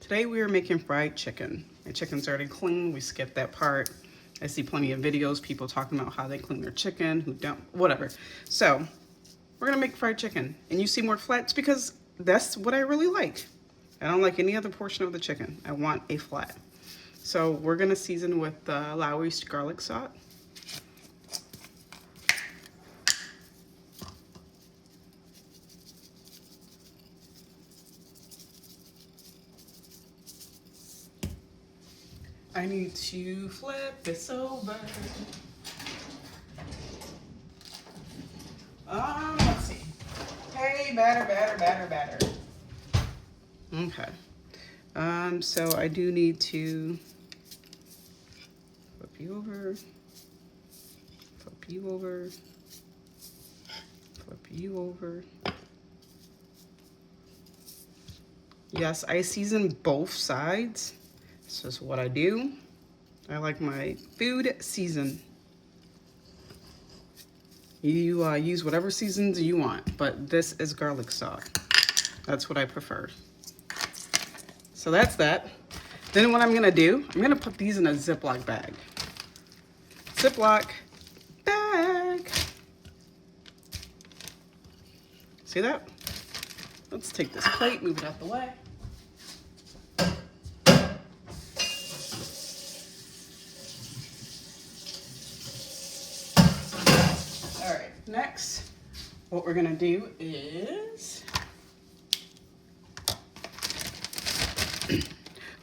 Today we are making fried chicken. My chicken's already clean, we skipped that part. I see plenty of videos, people talking about how they clean their chicken, who don't, whatever. So, we're gonna make fried chicken. And you see more flats because that's what I really like. I don't like any other portion of the chicken. I want a flat. So we're gonna season with Lawry's garlic salt. I need to flip this over. Let's see. Hey, batter. Okay. So I do need to flip you over, flip you over, flip you over. Yes, I season both sides. This is what I do. I like my food seasoned. You use whatever seasons you want, but this is garlic salt. That's what I prefer. So that's that. Then what I'm gonna do, I'm gonna put these in a Ziploc bag. Ziploc bag. See that? Let's take this plate, move it out the way. All right, next, what we're gonna do is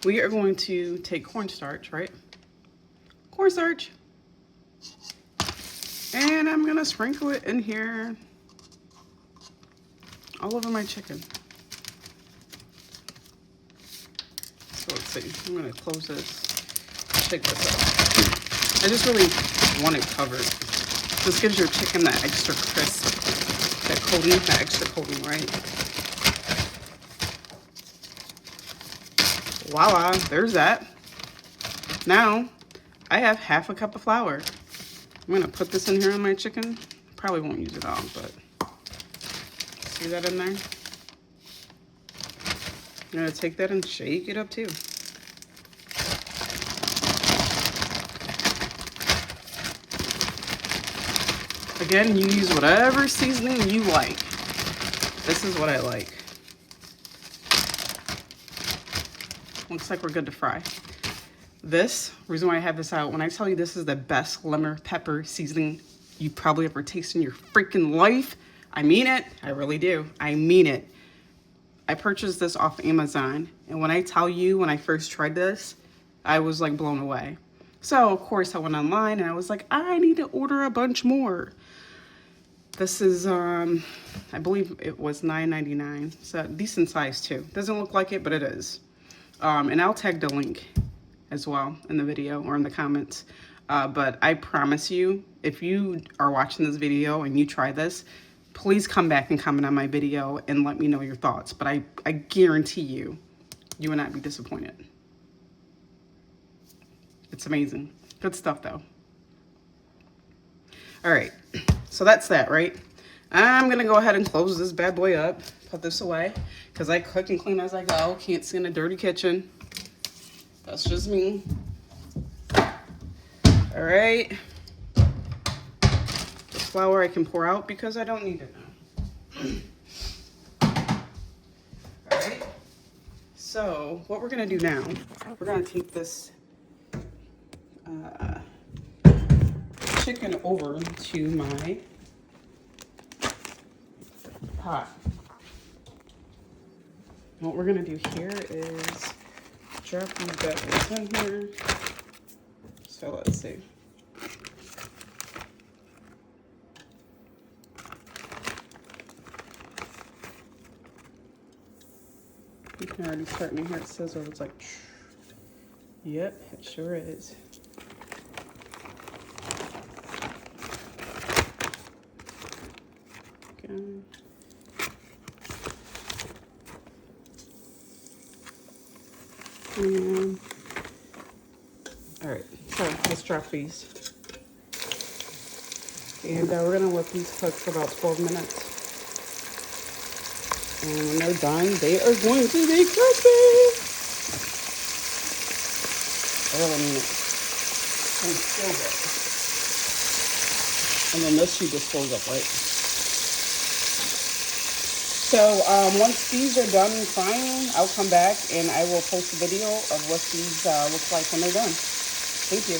we are going to take cornstarch, right? Cornstarch. And I'm gonna sprinkle it in here all over my chicken. So let's see, I'm gonna close this, shake this up. I just really want it covered. This gives your chicken that extra crisp, that coating, that extra coating, right? Voila, there's that. Now, I have half a cup of flour. I'm gonna put this in here on my chicken. Probably won't use it all, but see that in there? I'm gonna take that and shake it up too. Again, you use whatever seasoning you like. This is what I like. Looks like we're good to fry. This, reason why I have this out, when I tell you this is the best lemon pepper seasoning you probably ever tasted in your freaking life, I mean it. I really do. I mean it. I purchased this off Amazon, and when I tell you, when I first tried this, I was like blown away. So of course I went online and I was like, I need to order a bunch more. This is, I believe it was $9.99. So decent size too. Doesn't look like it, but it is. And I'll tag the link as well in the video or in the comments. But I promise you, if you are watching this video and you try this, please come back and comment on my video and let me know your thoughts. But I guarantee you, you will not be disappointed. It's amazing. Good stuff though. All right, so that's that, right? I'm gonna go ahead and close this bad boy up, put this away, because I cook and clean as I go. Can't see in a dirty kitchen. That's just me. All right. The flour I can pour out because I don't need it now. All right. So what we're gonna do now, we're gonna take this chicken over to my pot. What we're gonna do here is drop these bad boys in here. So let's see. You can already start to hear it sizzle. It's like, yep, it sure is. Okay. And, all right, so let's drop these. And we're gonna let these cook for about 12 minutes. And when they're done, they are going to be crispy. I really mean it. And it's so good. And then this you just close up, right? So once these are done frying, I'll come back and I will post a video of what these look like when they're done. Thank you.